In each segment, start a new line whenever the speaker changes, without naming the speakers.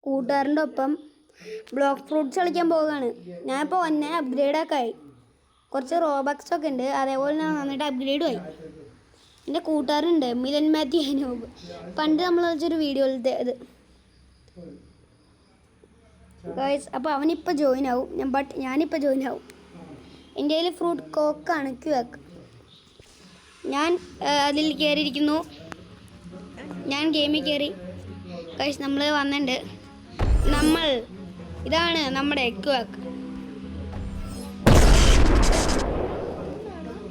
കൂട്ടുകാരൻ്റെ ഒപ്പം block fruits കളിക്കാൻ പോവുകയാണ്. ഞാനിപ്പോൾ ഒന്നെ അപ്ഗ്രേഡൊക്കെ ആയി. കുറച്ച് റോബക്സൊക്കെ ഉണ്ട്. അതേപോലെ ഞാൻ നന്നായിട്ട് അപ്ഗ്രേഡും ആയി. എൻ്റെ കൂട്ടുകാരുണ്ട് മിലൻ മാത്യു അനൂപ്. പണ്ട് നമ്മൾ വെച്ചൊരു വീഡിയോയിലത്തെ ഇത് ഗൈസ്. അപ്പോൾ അവനിപ്പോൾ ജോയിൻ ആവും. ഞാനിപ്പോൾ ജോയിൻ ആവും. എൻ്റെ കയ്യിൽ ഫ്രൂട്ട് കോക്കാണ് ക്യൂക്ക്. ഞാൻ അതിൽ കയറിയിരിക്കുന്നു. ഞാൻ ഗെയിമിൽ കയറി ഗൈസ്. നമ്മൾ വന്നിട്ടുണ്ട്. ഇതാണ് നമ്മുടെ ക്യൂക്ക്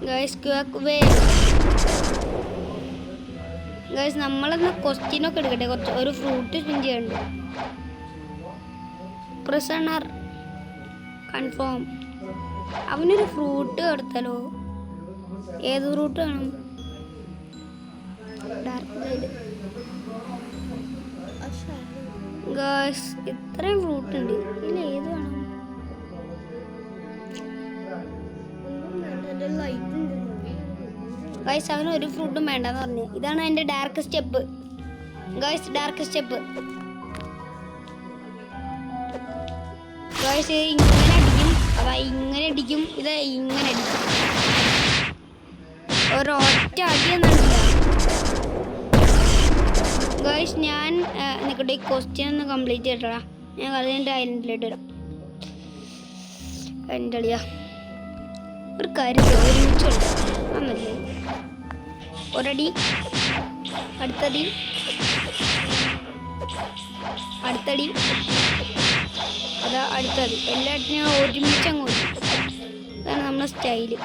ഗൈസ്. ക്യൂക്ക് വേ ഗൈസ്. നമ്മളെന്ന് ക്വസ്റ്റ്യനൊക്കെ എടുക്കട്ടെ. ഒരു ഫ്രൂട്ട് സ്പിൻ ചെയ്യണ്ട്. Prisoner confirm. അവനൊരു ഫ്രൂട്ട് എടുത്താലോ? ഏത് ഫ്രൂട്ട് വേണം? Dark side guys. ഇത്രയും ഫ്രൂട്ട് ഉണ്ട്. ഇതിൽ ഏത് വേണം? ഗൈസ് അവന് ഒരു ഫ്രൂട്ടും വേണ്ടെന്ന് പറഞ്ഞു. ഇതാണ് എൻ്റെ dark step guys. Dark step guys. ഇങ്ങനെ അടിക്കും. അതാ ഇങ്ങനെ അടിക്കും. ഇത് ഇങ്ങനെ അടിക്കും. ഒരൊറ്റ അടിയൊന്നുമില്ല ഗൈസ്. ഞാൻ നിൽക്കട്ടെ. ഈ ക്വസ്റ്റ്യൻ ഒന്ന് കംപ്ലീറ്റ് ചെയ്തിട്ടാ. ഞാൻ അതിൻ്റെ ഐലൻഡിലോട്ട് ഇടാം. എൻ്റെ അളിയാ ഒരു കാര്യം ഒരുമിച്ച് ആണല്ലേ. ഒരടി, അടുത്തടി, അടുത്തടി, അതാ അടുത്തടി. എല്ലാറ്റിനും ഒരുമിച്ച് അങ്ങോട്ട്. അതാണ് നമ്മുടെ സ്റ്റൈല്.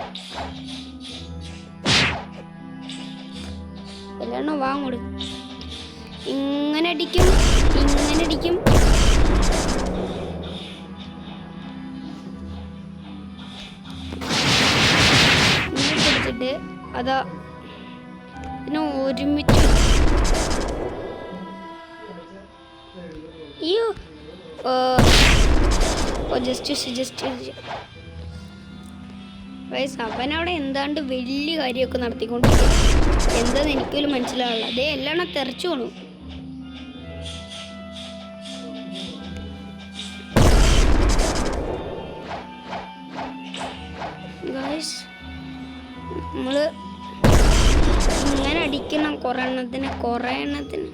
എല്ലാം വാങ്ങോട്. ഇങ്ങനെ അടിക്കും, ഇങ്ങനെ അടിക്കും. ഇങ്ങനെ കൊടുത്തിട്ട് അതാ പിന്നെ ഒരുമിച്ച്. അയ്യോ അവനവിടെ എന്താണ്ട് വലിയ കാര്യമൊക്കെ നടത്തിക്കൊണ്ടിരിക്കും. എന്താന്ന് എനിക്കൊരു മനസ്സിലാവില്ല. അതേ എല്ലാം തെറിച്ചു പോണു. നമ്മള് ഇങ്ങനെ അടിക്കണം. കുറേ എണ്ണത്തിന്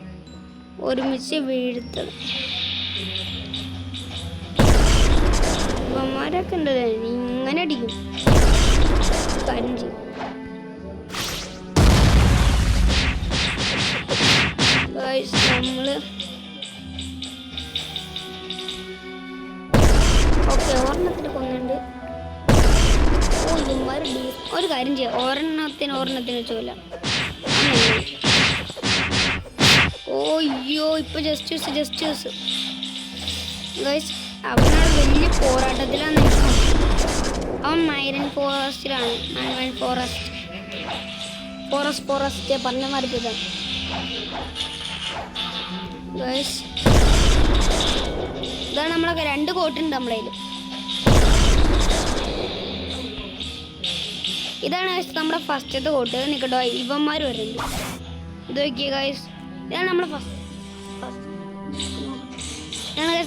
ഒരുമിച്ച് വീഴ്ത്തണം. ഇവന്മാരൊക്കെ ഉണ്ടല്ലേ ഇങ്ങനെ അടിക്കും. കഞ്ചി നമ്മള് ഓക്കെ. ഒരെണ്ണത്തിന് കൊന്നുണ്ട്. ഇവന്മാര് ഒരു കാര്യം ചെയ്യാം. ഒരെണ്ണത്തിന് വെച്ചോല്ല. അയ്യോ ഇപ്പൊ ജസ്റ്റ് ഗൈസ്. അവനോട് വലിയ പോരാട്ടത്തിലാണ്. അവൻ മൈരൻ ഫോറസ്റ്റിലാണ്. ഫോറസ്റ്റ് പറഞ്ഞ മാറിപ്പോയതാണ് ഗൈസ്. ഇതാണ് നമ്മളൊക്കെ 2 കോട്ടുണ്ട് നമ്മളെ കയ്യിൽ. ഇതാണ് നമ്മുടെ ഫസ്റ്റത്തെ കോട്ട്. നിൽക്കട്ടോ ഇവന്മാർ വരുന്നുണ്ട്. ഇത് നോക്കിയേ ഗൈസ്. ഇതാണ് നമ്മുടെ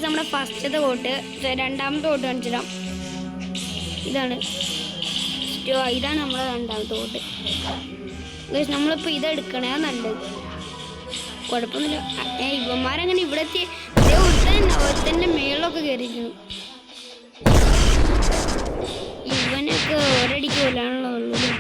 നമ്മുടെ ഫസ്റ്റത്തെ കോട്ട്. രണ്ടാമത്തെ കോട്ട് കാണിച്ചിടാം. ഇതാണ് നമ്മുടെ രണ്ടാമത്തെ കോട്ട് ഗൈസ്. നമ്മളിപ്പോൾ ഇതെടുക്കണേ നല്ലത്. കുഴപ്പമൊന്നുമില്ല. ഇവന്മാരങ്ങനെ ഇവിടെ എത്തി. ഒരുത്തൻ്റെ മേളിലൊക്കെ കയറിയിരിക്കുന്നു. ഇവനൊക്കെ ഒരടിക്ക് കൊല്ലാനുള്ളതുള്ളൂ.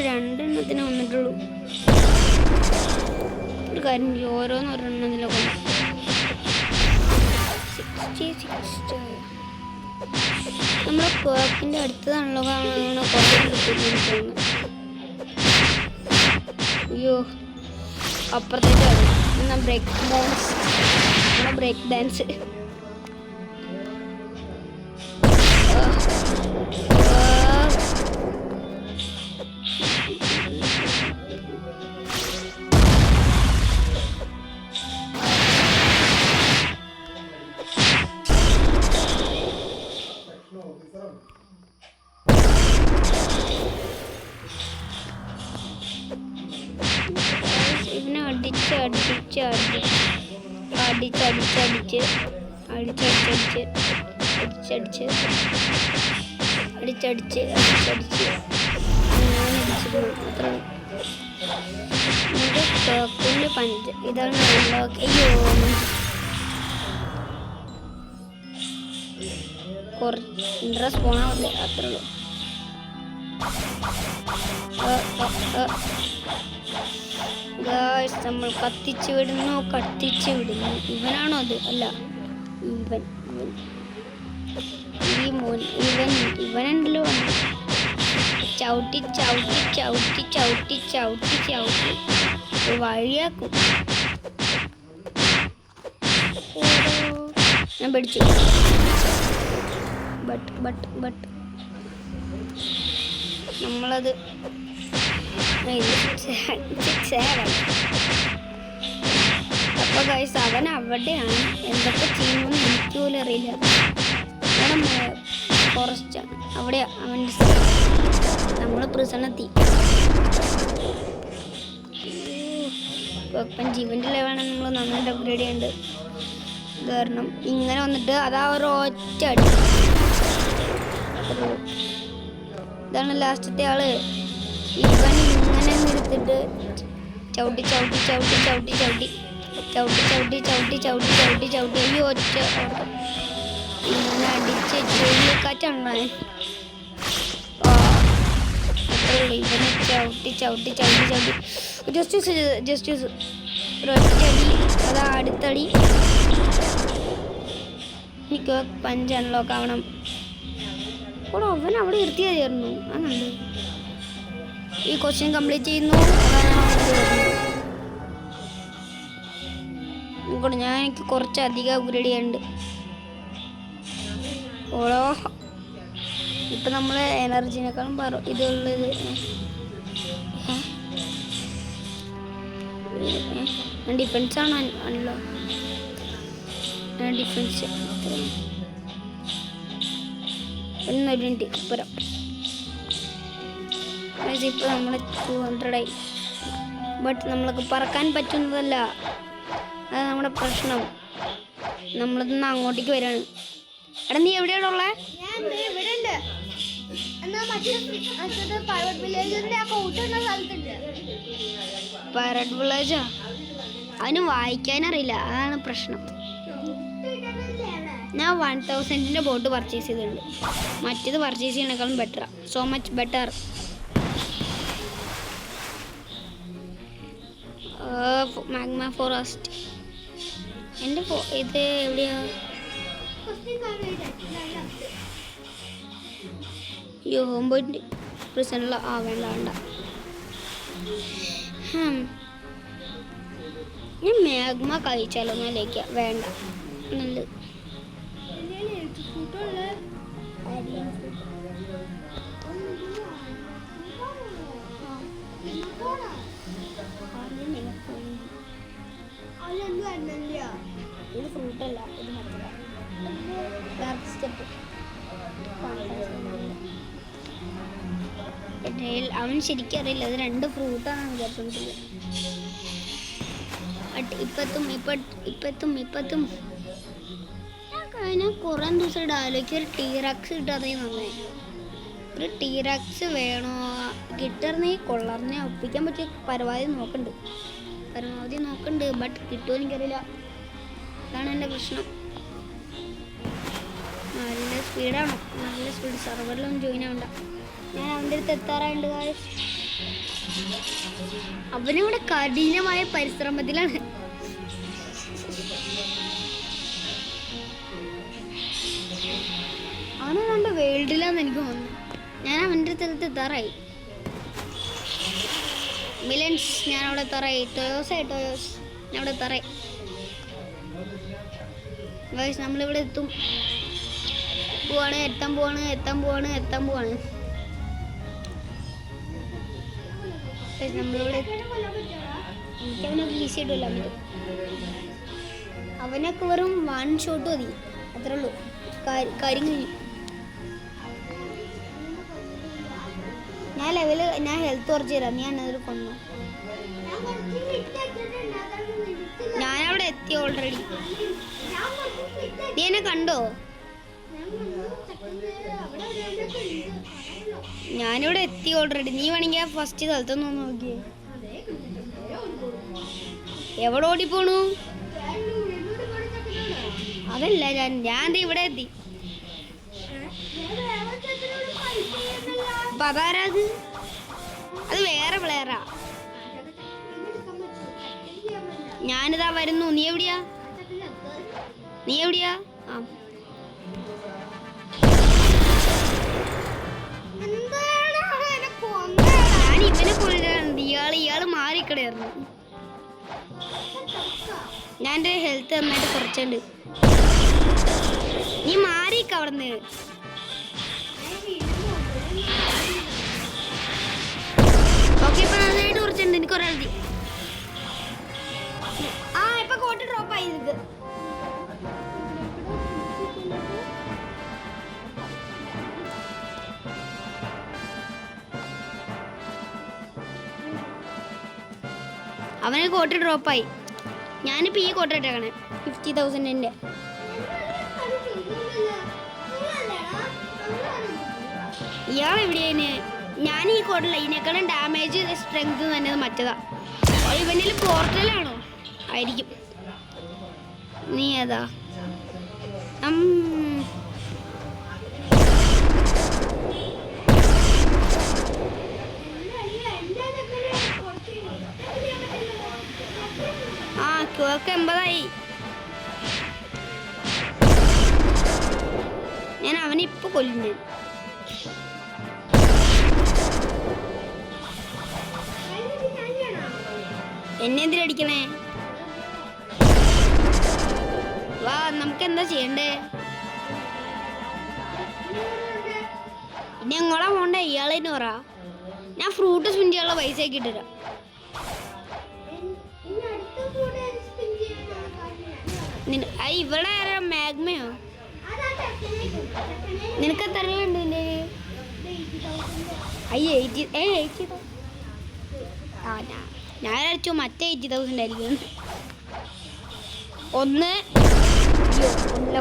രണ്ടെണ്ണത്തിന് വന്നിട്ടുള്ളൂ. ഒരു കാര്യം ഓരോന്നൊരെണ്ണത്തിലൊക്കെ നമ്മുടെ കേക്കിൻ്റെ അടുത്തതാണല്ലോ കാണാൻ കുറേ കിട്ടുന്നു. അയ്യോ അപ്പുറത്തേക്കാണ് ബ്രേക്ക് ഡാൻസ്. പഞ്ച് ഇതാണ് അയ്യോ കുറച്ച് ഇൻട്രസ്റ്റ് പോണല്ലേ അത്രേ ഉള്ളൂ. നമ്മൾ കത്തിച്ചു വിടുന്നു. ഇവനാണോ അത്? അല്ല, ഇവനുണ്ടല്ലോ. ചവിട്ടി വഴിയാക്കും. ഞാൻ പിടിച്ചു. ബട്ട് നമ്മളത് അപ്പൊ ഗൈസ് അവൻ അവിടെയാണ്. എന്തൊക്കെ ചെയ്യുമെന്ന് എനിക്ക് പോലും അറിയില്ല. ഫോറസ്റ്റാണ് അവിടെയാ അവൻ്റെ സ്ഥലം. നമ്മൾ പ്രിസണെത്തി. ഇപ്പം ജീവൻ്റെ ലെവലാണ് നമ്മൾ നന്നായിട്ട് അപ്ഗ്രേഡ് ചെയ്യേണ്ടത്. കാരണം ഇങ്ങനെ വന്നിട്ട് അതാ ഒരു ഒറ്റ അടി. ഇതാണ് ലാസ്റ്റത്തെ ആള്. ഇവൻ ഇങ്ങനെ എടുത്തിട്ട് ചവിട്ടി അയ്യോ ഒറ്റ ഇങ്ങനെ അടിച്ച് ജയിലിലേക്കാറ്റാണ്. ഇവനെ ചവിട്ടി ജസ്റ്റ് ഒരൊറ്റടി. അതാ അടുത്തടി. എനിക്ക് പഞ്ച് അൺലോക്ക് ആവണം. ഓ അവൻ അവിടെ നിർത്തിയായിരുന്നു. അതുണ്ട് ഈ ക്വസ്റ്റ്യൻ കംപ്ലീറ്റ് ചെയ്യുന്നു. ഞാൻ എനിക്ക് കുറച്ചധികം അപ്ഗ്രേഡ് ചെയ്യാനുണ്ട്. ഓളോ ഇപ്പം നമ്മൾ എനർജിനേക്കാളും ഇതുള്ളത് ഡിഫൻസ് ആണ് ആണല്ലോ. ഡിഫൻസ് എന്നൊരുണ്ട് ഇപ്പുറം. ഇപ്പം നമ്മൾ 200 ബട്ട് നമ്മൾക്ക് പറക്കാൻ പറ്റുന്നതല്ല. അത് നമ്മുടെ പ്രശ്നം. നമ്മളിന്ന് അങ്ങോട്ടേക്ക് വരാണ്. എടാ നീ എവിടെയാണ് ഉള്ളത്? പൈററ്റ് വില്ലേജാ? അതിന് വായിക്കാനറിയില്ല, അതാണ് പ്രശ്നം. ഞാൻ 1000 ബോട്ട് പർച്ചേസ് ചെയ്തിട്ടുണ്ട്. മറ്റേത് പർച്ചേസ് ചെയ്യണേക്കാളും ബെറ്ററാ. So much better. Magma forest. എൻ്റെ ഇത് എവിടെയാ? യോമ്പോയിൻ്റെ പ്രിസണിൽ വേണ്ട. ഞാൻ മാഗ്മ കഴിച്ചാലോ എന്നല്ലേക്ക വേണ്ട. നല്ലത് ഇത് ഫ്രൂട്ടല്ല, ഇത് സ്റ്റെപ്പ്. അവൻ ശരിക്കും അറിയില്ല അത് 2 ഫ്രൂട്ടാണ് വിചാരിച്ചോണ്ടില്ല. ഇപ്പത്തും ഞാൻ കുറേ ദിവസമായിട്ട് ആലോചിച്ച് ഒരു ടീറാക്സ് കിട്ടാതെ നന്നായി. ഒരു ടീറാക്സ് വേണോ കിട്ടറിനെങ്കിൽ കൊള്ളറിനെ ഒപ്പിക്കാൻ പറ്റിയ പരമാവധി നോക്കണ്ട്. ബട്ട് കിട്ടുമോ എനിക്കറിയില്ല. അതാണ് എൻ്റെ പ്രശ്നം. നല്ല സ്പീഡാണോ? നല്ല സ്പീഡ്. സർവറിലൊന്നും ജോയിൻ ആവണ്ട. ഞാൻ അവൻ്റെ അടുത്ത് എത്താറായുണ്ട്. അവനിവിടെ കഠിനമായ പരിശ്രമത്തിലാണ്. അവന് നമ്മുടെ വേൾഡിലാന്ന് എനിക്ക് തോന്നുന്നു. ഞാൻ അവൻ്റെ അടുത്ത് എത്താറായി. മിലൻസ് ഞാൻ അവിടെ എത്താറായി. ടോയോസ് ഞാൻ അവിടെ എത്താറായി. നമ്മളിവിടെ എത്താൻ പോവാണ്. നമ്മളിവിടെ എനിക്കവനൊക്കെ ഈസി ആയിട്ട് കൊല്ലാൻ പറ്റും. അവനൊക്കെ വെറും 1 ഷോട്ട് മതി, അത്രേ ഉള്ളൂ. കാര്യം കഴിഞ്ഞു. ഞാൻ ഹെൽത്ത് കുറച്ച് തരാം, നീ എന്നതിൽ കൊന്നു. ഞാനവിടെ എത്തി ഓൾറെഡി. നീ എന്നെ കണ്ടോ? ഞാനിവിടെ എത്തി ഓൾറെഡി. നീ വേണമെങ്കിൽ ഫസ്റ്റ് സ്ഥലത്തൊന്ന് നോക്കിയേ. എവിടെ ഓടിപ്പോണു? അതല്ല, ഞാൻ ഇവിടെ എത്തി. അപ്പൊ അതാരാത്? അത് വേറെ പ്ലെയറാ. ഞാനിതാ വരുന്നു. നീ എവിടെയാ? ആ, ഞാൻ ഇവനെ കൊണ്ടുവരുന്നത്. ഇയാള് മാറിക്കടയായിരുന്നു. ഞാൻ എൻ്റെ ഹെൽത്ത് നന്നായിട്ട് കുറച്ചുണ്ട്. നീ മാറിക്ക അവിടുന്ന്. ഓക്കെ, ഇപ്പൊ നന്നായിട്ട് കുറച്ചുണ്ട്. എനിക്ക് ഒരാൾ മതി. ആ, ഇപ്പൊ കോട്ട് ഡ്രോപ്പ് ആയി. ഇത് അവന് കോട്ട് ഡ്രോപ്പായി. ഞാനിപ്പോൾ ഈ കോട്ട ഇട്ടേക്കണേ 50,000-ൻ്റെ. ഇയാളെവിടെയാണ്? ഞാൻ ഈ കോട്ടില്ല. ഇതിനേക്കാളും ഡാമേജ് സ്ട്രെങ്ത് തന്നെ മറ്റേതാ. ഇവനിൽ പോർട്ടലാണോ? ആയിരിക്കും. നീ ഏതാ? ആ, ക്യോക്ക് 80 ഞാൻ അവനിപ്പോൾ കൊല്ലുന്നു. എന്നെ എന്തിനടിക്കണേ? വാ, നമുക്ക് എന്താ ചെയ്യണ്ടേ? ഇനി എങ്ങോട്ടാ പോണ്ടേ? ഇയാളെന്ന് പറ. ഞാൻ ഫ്രൂട്ട് സ്പിൻ ചെയ്യാനുള്ള പൈസ ആക്കി ഇട്ടുതരാം. ഇവിടെ ആരാ? മാഗ്മയോ? നിനക്ക് എത്ര രൂപയുണ്ട്? ഞാൻ അടിച്ചു മറ്റേ 80,000 ആയിരിക്കും.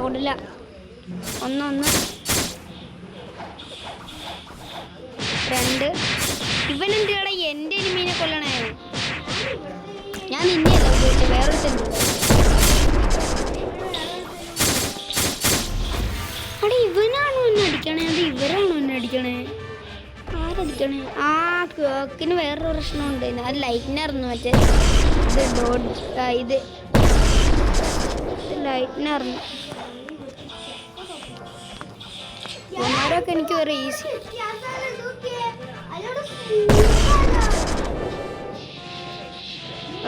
കൊണ്ടില്ല. ഒന്ന് 2. ഇവനെന്തിനാടാ എൻ്റെ എനിമീനെ കൊല്ലണേ? ഞാൻ നിന്നെയല്ല ഉപയോഗിച്ചത്, വേറൊരു തന്നെ. അവിടെ ഇവനാണോ എന്നെ അടിക്കണേ? അത് ഇവരാണോ എന്നെ അടിക്കണേ? ആരടിക്കണേ? ആ, കേക്കിന് വേറൊരു പ്രശ്നമുണ്ട്. അത് ലൈറ്റിനായിരുന്നു. മറ്റേ ഇത് ലൈറ്റിനായിരുന്നു. അവന്മാരൊക്കെ എനിക്ക് വേറെ ഈസി.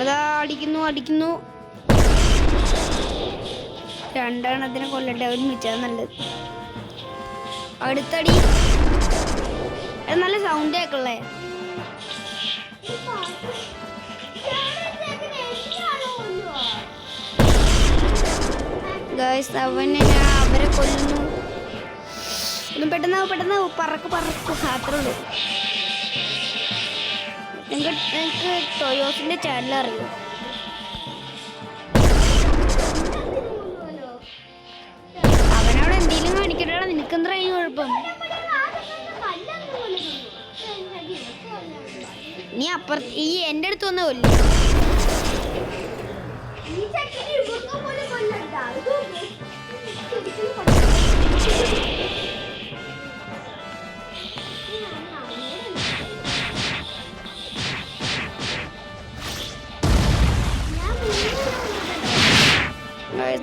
അതാ അടിക്കുന്നു. 2 എണ്ണത്തിനെ കൊല്ലട്ടെ. അവർ മിച്ചാൽ നല്ലത്. അടുത്തടി. അത് നല്ല സൗണ്ട് കേൾക്കല്ലേ? ഗൈസ്, അവരെ കൊല്ലുന്നു. ഒന്നും പെട്ടെന്ന് പറക്ക് അത്രേ ഉള്ളൂ. എനിക്ക് ടോയോസിന്റെ ചാനൽ അറിയോ? അവനവിടെ എന്തെങ്കിലും കാണിക്കട്ടാ. നിനക്കെന്താ ഈ കുഴപ്പം? നീ അപ്പുറത്ത് എൻ്റെ അടുത്ത് വന്ന കൊല്ലു.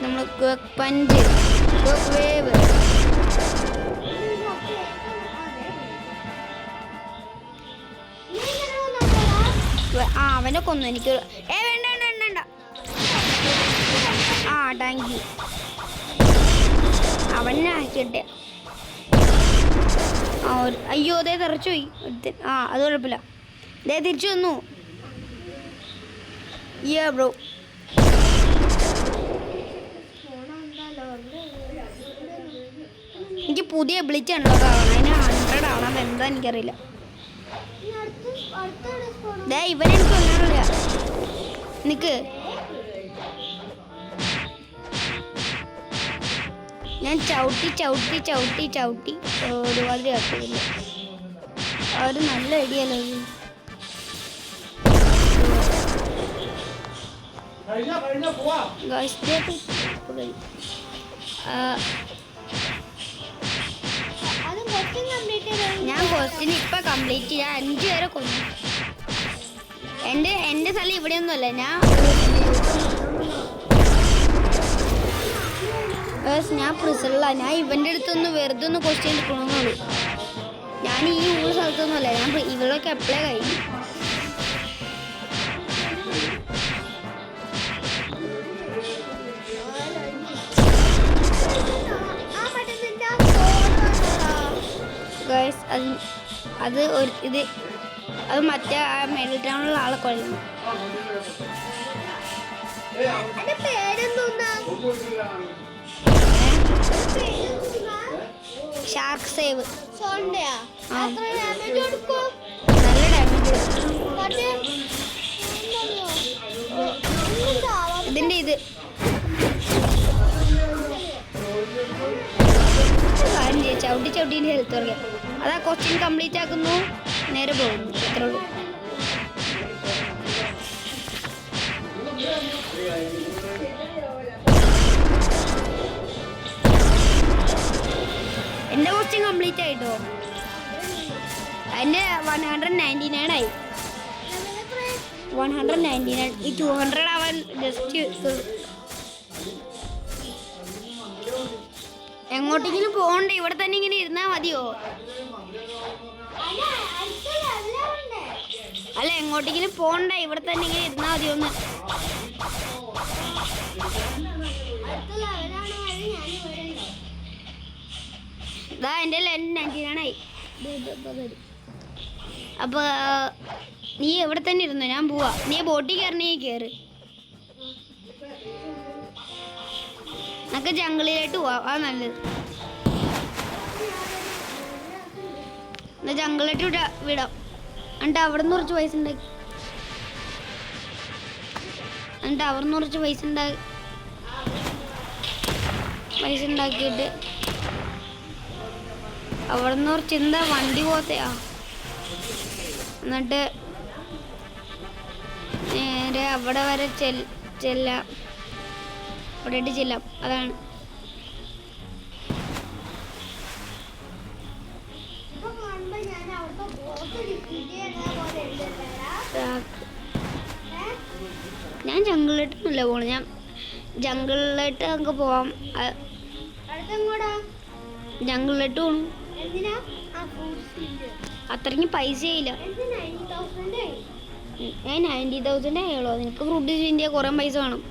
നമ്മൾ പഞ്ച് വേവ് അവനെ കൊന്നു. എനിക്ക് വേണ്ട. ആ, താങ്ക് യു. അവനെ ആക്കിട്ടെ. അയ്യോ, അതേ തെറിച്ചു പോയി. ആ, അത് കുഴപ്പമില്ല. ദേ തിരിച്ചു വന്നു. ബ്രോ, എനിക്ക് പുതിയ എബിലിറ്റി ഉണ്ടോ? അതിന് 100 ആവണം. എന്താ എനിക്കറിയില്ല. ഇവനെനിക്ക് കൊല്ലാറില്ല. നിക്ക്, ഞാൻ ചവിട്ടി ചവിട്ടി ചവിട്ടി ചവിട്ടി ഒരുമാതിരി ആക്കിയില്ല. ഒരു നല്ല ഐഡിയല്ലോ ഇത്. ഞാൻ ക്വസ്റ്റ്യൻ ഇപ്പൊ കംപ്ലീറ്റ് ചെയ്യാൻ 5 വരെ കൊന്നു. എൻ്റെ സ്ഥലം ഇവിടെയൊന്നുമല്ല. ഞാൻ പ്രിസറിലാണ്. ഞാൻ ഇവൻ്റെ അടുത്തൊന്ന് വെറുതെ ഒന്ന് ക്വസ്റ്റ്യൻ എടുക്കണമെന്നുള്ളൂ. ഞാൻ ഈ ഉള്ള സ്ഥലത്തൊന്നുമല്ല. ഞാൻ ഇവളൊക്കെ അപ്ലൈ കഴിഞ്ഞു. അത് മറ്റേ മിഡിൽ ടൗണിലുള്ള ആളെ കൊല്ലുന്നു. Shark save. നല്ല ഡാമേജ്. ഇതിൻ്റെ ഇത് ചവിട്ടി ചവിട്ടീൻ്റെ ഹെൽത്ത് കുറയ്ക്കാം. അതാ ക്വസ്റ്റ്യൻ കംപ്ലീറ്റ് ആക്കുന്നു, നേരെ പോകുന്നു. അത്രേ ഉള്ളൂ. എൻ്റെ ക്വസ്റ്റ്യൻ കംപ്ലീറ്റ് ആയിട്ടോ. അതിൻ്റെ 199 ആയി. 199. ഈ 200 അവൻ ജസ്റ്റ് എങ്ങോട്ടെങ്കിലും പോകണ്ടേ? ഇവിടെ തന്നെ ഇങ്ങനെ ഇരുന്നാൽ മതിയോ? അല്ല, എങ്ങോട്ടെങ്കിലും പോകണ്ടേ? ഇവിടെ തന്നെ ഇങ്ങനെ ഇരുന്നാൽ മതിയോന്ന്. ഇതാ എൻ്റെ 99 ആയി. അപ്പൊ നീ എവിടെ തന്നെ ഇരുന്നു, ഞാൻ പോവാ. നീ ബോട്ടിൽ കയറണേ കയറ്. നമുക്ക് ജംഗിളിലായിട്ട് പോവാം, അത് നല്ലത്. എന്നാ ജംഗിളായിട്ട് വിടാം. എന്നിട്ട് അവിടെ നിന്ന് കുറച്ച് പൈസ ഉണ്ടാക്കി ഉണ്ടാക്കിയിട്ട് അവിടെ നിന്ന് കുറച്ച് എന്താ വണ്ടി പോകത്തെയാ. എന്നിട്ട് നേരെ അവിടെ വരെ ചെല്ലാം. അവിടെ ചെല്ലാം. അതാണ് ഞാൻ ജംഗിളിലായിട്ടൊന്നുമില്ല പോണത്. ഞാൻ ജംഗിളിലായിട്ട് നമുക്ക് പോവാം. ജംഗിളിലായിട്ട് പോണു. അത്രയ്ക്കും പൈസയില്ല. ഞാൻ 90,000 ആയുള്ളൂ. നിനക്ക് ഫ്രൂട്ട് ഇന്ത്യ കുറേ പൈസ വേണം.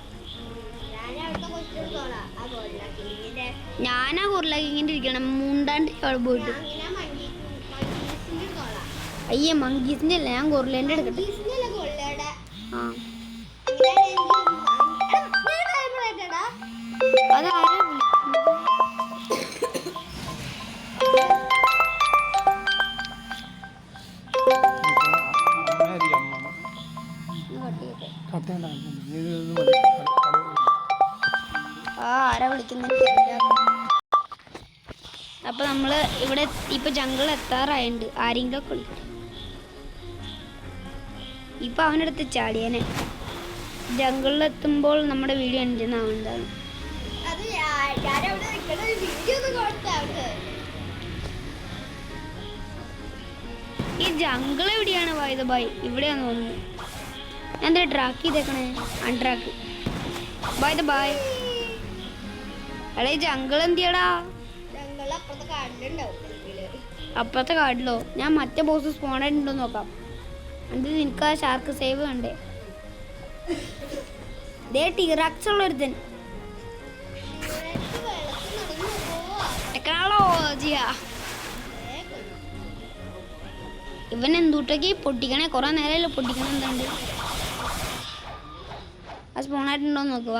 ഞാനാ കുറല ഇങ്ങനെ ഇരിക്കണം, മുണ്ടാണ്ട് അവിടെ പോയിട്ട്. അയ്യേ, മങ്കീസിന്റെ അല്ല, ഞാൻ കൊറലേന്റെ എടുക്കട്ടെ. ആ, അതാരാ ആരാ വിളിക്കുന്നത്? അപ്പൊ നമ്മള് ഇവിടെ ഇപ്പൊ ജംഗിൾ എത്താറായുണ്ട്. ആരെങ്കിലും ഒക്കെ വിളിക്കും. ഇപ്പൊ അവനടുത്ത് ചാടിയനെ. ജംഗിളിലെത്തുമ്പോൾ നമ്മുടെ വീഡിയോ എന്താണ്? ഈ ജംഗിൾ എവിടെയാണ്? ബൈ ഇവിടെയാന്ന് തോന്നുന്നു. ഞാൻ എന്താ ട്രാക്ക് ചെയ്തേക്കണേ? അൺട്രാക്ക്. ബൈ. എടാ, ഈ ജംഗിൾ എന്തിയടാ? അപ്പുറത്തെ കാട്ടിലോ? ഞാൻ മറ്റേ ബോസ് സ്പോണായിട്ടുണ്ടോ നോക്കാം. എന്നിട്ട് നിനക്ക് ആ ഷാർക്ക് സേവ് കണ്ടേ? ടീറാക്സ് ഉള്ള ഒരുത്തൻ. ടെക്നോളജിയാ ഇവൻ. എന്തുട്ടൊക്കെ പൊട്ടിക്കണേ? കുറെ നേരമല്ലോ പൊട്ടിക്കണേ. എന്താണ്ട് ആ സ്പോണായിട്ടുണ്ടോ നോക്കുക.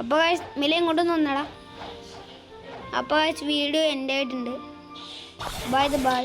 അപ്പോൾ ഗൈസ് മില ഇങ്ങോട്ടൊന്ന് വന്നടാ. അപ്പോൾ ഗൈസ് വീഡിയോ എൻ്റെ ആയിട്ടുണ്ട്. ബൈ.